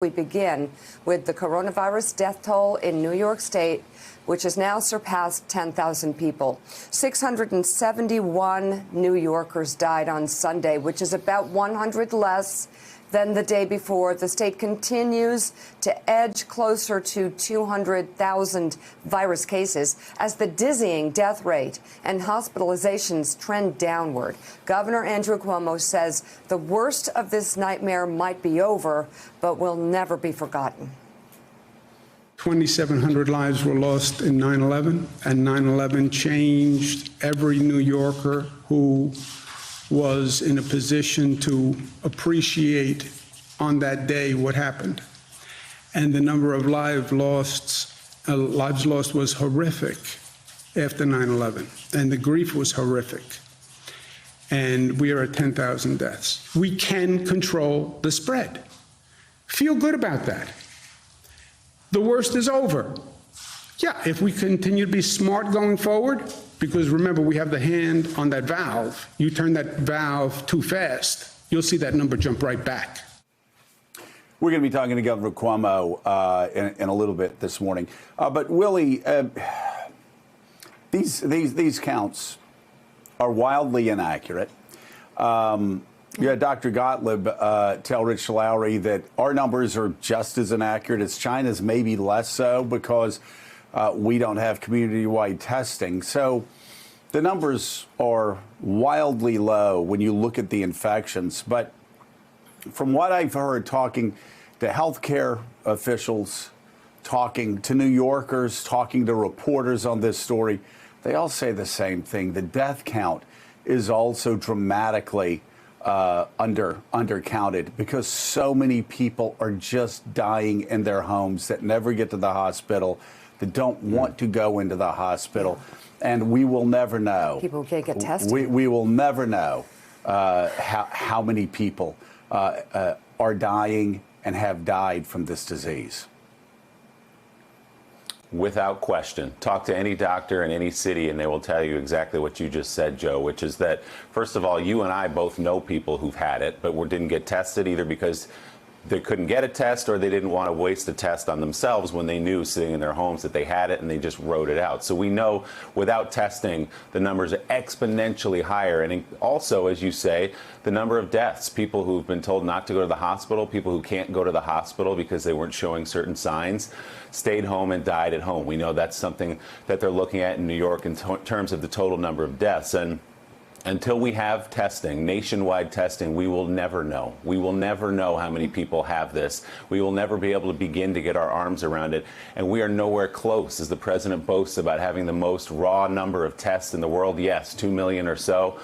We begin with the coronavirus death toll in New York State, which has now surpassed 10,000 people. 671 New Yorkers died on Sunday, which is about 100 less than the day before. The state continues to edge closer to 200,000 virus cases as the dizzying death rate and hospitalizations trend downward. Governor Andrew Cuomo says the worst of this nightmare might be over, but will never be forgotten. 2,700 lives were lost in 9/11, and 9/11 changed every New Yorker who was in a position to appreciate on that day what happened. And the number of lives lost was horrific after 9/11, and the grief was horrific. And we are at 10,000 deaths. We can control the spread. Feel good about that. The worst is over. Yeah, if we continue to be smart going forward, because remember, we have the hand on that valve. You turn that valve too fast, you'll see that number jump right back. We're going to be talking to Governor Cuomo in a little bit this morning. But Willie, these counts are wildly inaccurate. You had Dr. Gottlieb tell Rich Lowry that our numbers are just as inaccurate as China's, maybe less so, because we don't have community-wide testing. So the numbers are wildly low when you look at the infections. But from what I've heard, talking to healthcare officials, talking to New Yorkers, talking to reporters on this story, they all say the same thing. The death count is also dramatically undercounted because so many people are just dying in their homes that never get to the hospital, that don't want to go into the hospital. And we will never know. People can't get tested. We will never know how many people are dying and have died from this disease. Without question. Talk to any doctor in any city and they will tell you exactly what you just said, Joe, which is that, first of all, you and I both know people who've had it, but didn't get tested either because they couldn't get a test or they didn't want to waste a test on themselves when they knew sitting in their homes that they had it and they just wrote it out. So we know without testing, the numbers are exponentially higher. And also, as you say, the number of deaths, people who've been told not to go to the hospital, people who can't go to the hospital because they weren't showing certain signs, stayed home and died at home. We know that's something that they're looking at in New York in terms of the total number of deaths. And until we have testing, nationwide testing, we will never know. We will never know how many people have this. We will never be able to begin to get our arms around it. And we are nowhere close, as the president boasts about having the most raw number of tests in the world. Yes, 2 million or so.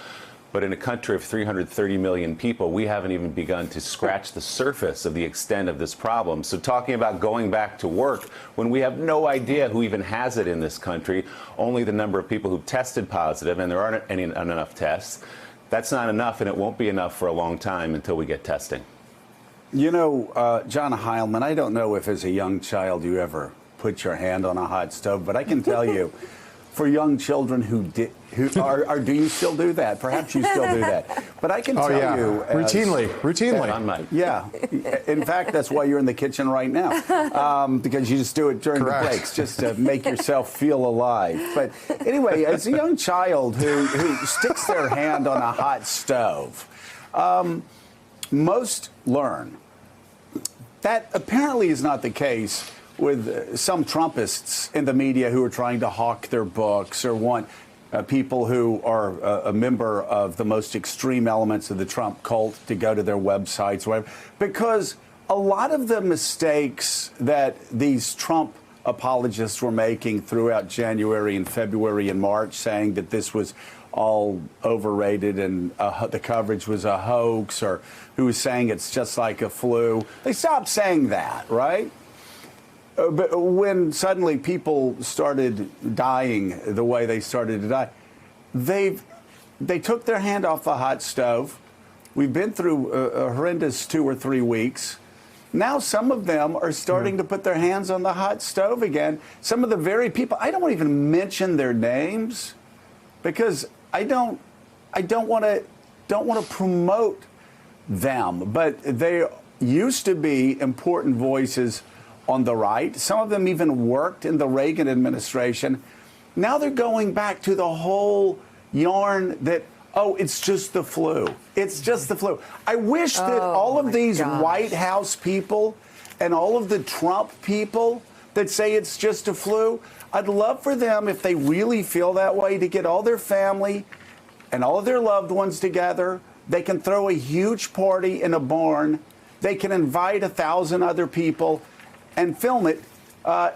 But in a country of 330 million people, we haven't even begun to scratch the surface of the extent of this problem. So talking about going back to work when we have no idea who even has it in this country, only the number of people who tested positive, and there aren't enough tests, that's not enough, and it won't be enough for a long time until we get testing. You know, John Heilman, I don't know if as a young child you ever put your hand on a hot stove, but I can tell you, for young children who do you still do that? Perhaps you still do that. But I can tell you... Routinely. Yeah. In fact, that's why you're in the kitchen right now, because you just do it during the breaks, just to make yourself feel alive. But anyway, as a young child who sticks their hand on a hot stove, most learn that apparently is not the case with some Trumpists in the media who are trying to hawk their books or want people who are a member of the most extreme elements of the Trump cult to go to their websites or whatever. Because a lot of the mistakes that these Trump apologists were making throughout January and February and March, saying that this was all overrated and the coverage was a hoax, or who was saying it's just like a flu, they stopped saying that, right? But when suddenly people started dying the way they started to die, they took their hand off the hot stove. We've been through a horrendous 2 or 3 weeks. Now some of them are starting to put their hands on the hot stove again. Some of the very people, I don't even mention their names because I don't want to promote them, but they used to be important voices on the right. Some of them even worked in the Reagan administration. Now they're going back to the whole yarn that, oh, it's just the flu. It's just the flu. I wish that all of these White House people and all of the Trump people that say it's just a flu, I'd love for them, if they really feel that way, to get all their family and all of their loved ones together. They can throw a huge party in a barn. They can invite 1,000 other people and film it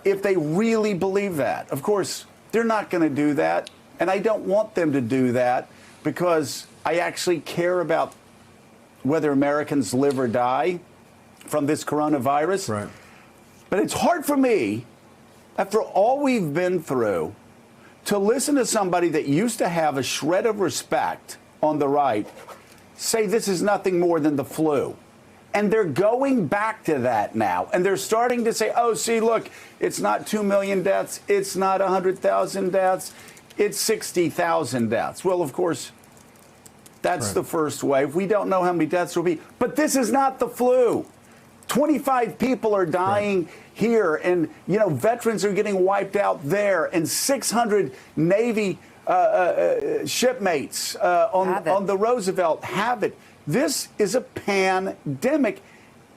if they really believe that. Of course, they're not going to do that, and I don't want them to do that because I actually care about whether Americans live or die from this coronavirus. Right. But it's hard for me, after all we've been through, to listen to somebody that used to have a shred of respect on the right say this is nothing more than the flu. And they're going back to that now. And they're starting to say, oh, see, look, it's not 2 million deaths. It's not 100,000 deaths. It's 60,000 deaths. Well, of course, that's the first wave. We don't know how many deaths will be. But this is not the flu. 25 people are dying here. And, you know, veterans are getting wiped out there. And 600 Navy shipmates on the Roosevelt have it. This is a pandemic,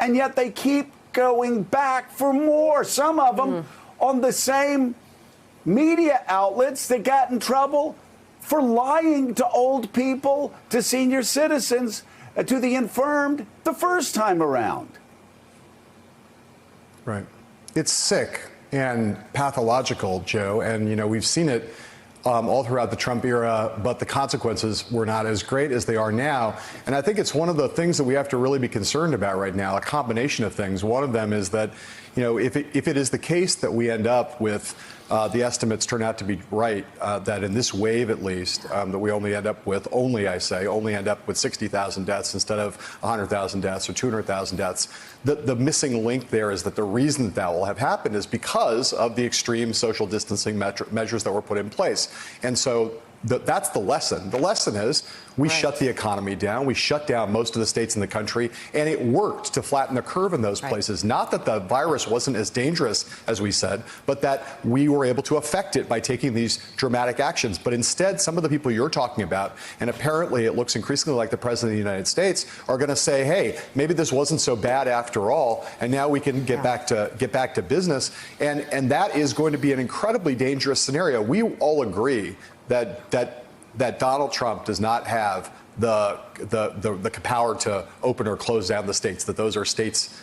and yet they keep going back for more. Some of them on the same media outlets that got in trouble for lying to old people, to senior citizens, to the infirmed the first time around. Right. It's sick and pathological, Joe, and, you know, we've seen it all throughout the Trump era, but the consequences were not as great as they are now. And I think it's one of the things that we have to really be concerned about right now, a combination of things. One of them is that, you know, if it is the case that we end up with the estimates turn out to be right, that in this wave at least, that we only end up with 60,000 deaths instead of 100,000 deaths or 200,000 deaths. The missing link there is that the reason that will have happened is because of the extreme social distancing measures that were put in place. And so that's the lesson. The lesson is we shut the economy down. We shut down most of the states in the country, and it worked to flatten the curve in those places. Not that the virus wasn't as dangerous as we said, but that we were able to affect it by taking these dramatic actions. But instead, some of the people you're talking about, and apparently it looks increasingly like the President of the United States, are going to say, hey, maybe this wasn't so bad after all, and now we can get back to business. And that is going to be an incredibly dangerous scenario. We all agree that Donald Trump does not have the power to open or close down the states, that those are states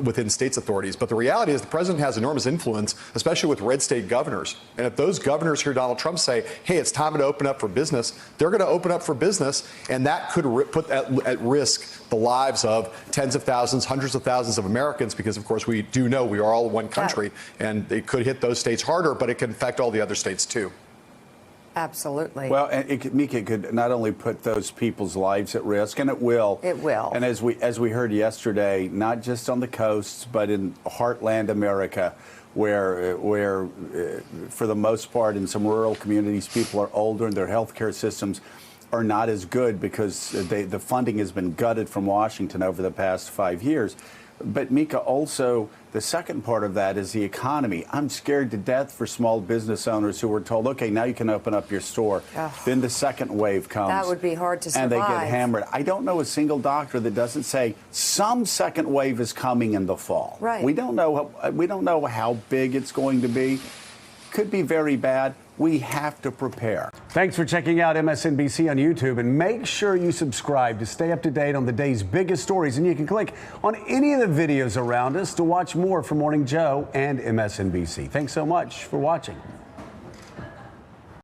within states' authorities. But the reality is the president has enormous influence, especially with red state governors. And if those governors hear Donald Trump say, hey, it's time to open up for business, they're going to open up for business. And that could put at risk the lives of tens of thousands, hundreds of thousands of Americans, because, of course, we do know we are all one country. And it could hit those states harder, but it can affect all the other states, too. Absolutely. Well, and Mika, could not only put those people's lives at risk, and it will. It will. And as we heard yesterday, not just on the coasts, but in heartland America, where for the most part in some rural communities, people are older and their healthcare systems are not as good because the funding has been gutted from Washington over the past 5 years. But Mika, also the second part of that is the economy. I'm scared to death for small business owners who were told, okay, now you can open up your store. Ugh. Then the second wave comes. That would be hard to survive. And they get hammered. I don't know a single doctor that doesn't say some second wave is coming in the fall. Right. We don't know how big it's going to be. Could be very bad. We have to prepare. Thanks for checking out MSNBC on YouTube, and make sure you subscribe to stay up to date on the day's biggest stories. And you can click on any of the videos around us to watch more from Morning Joe and MSNBC. Thanks so much for watching.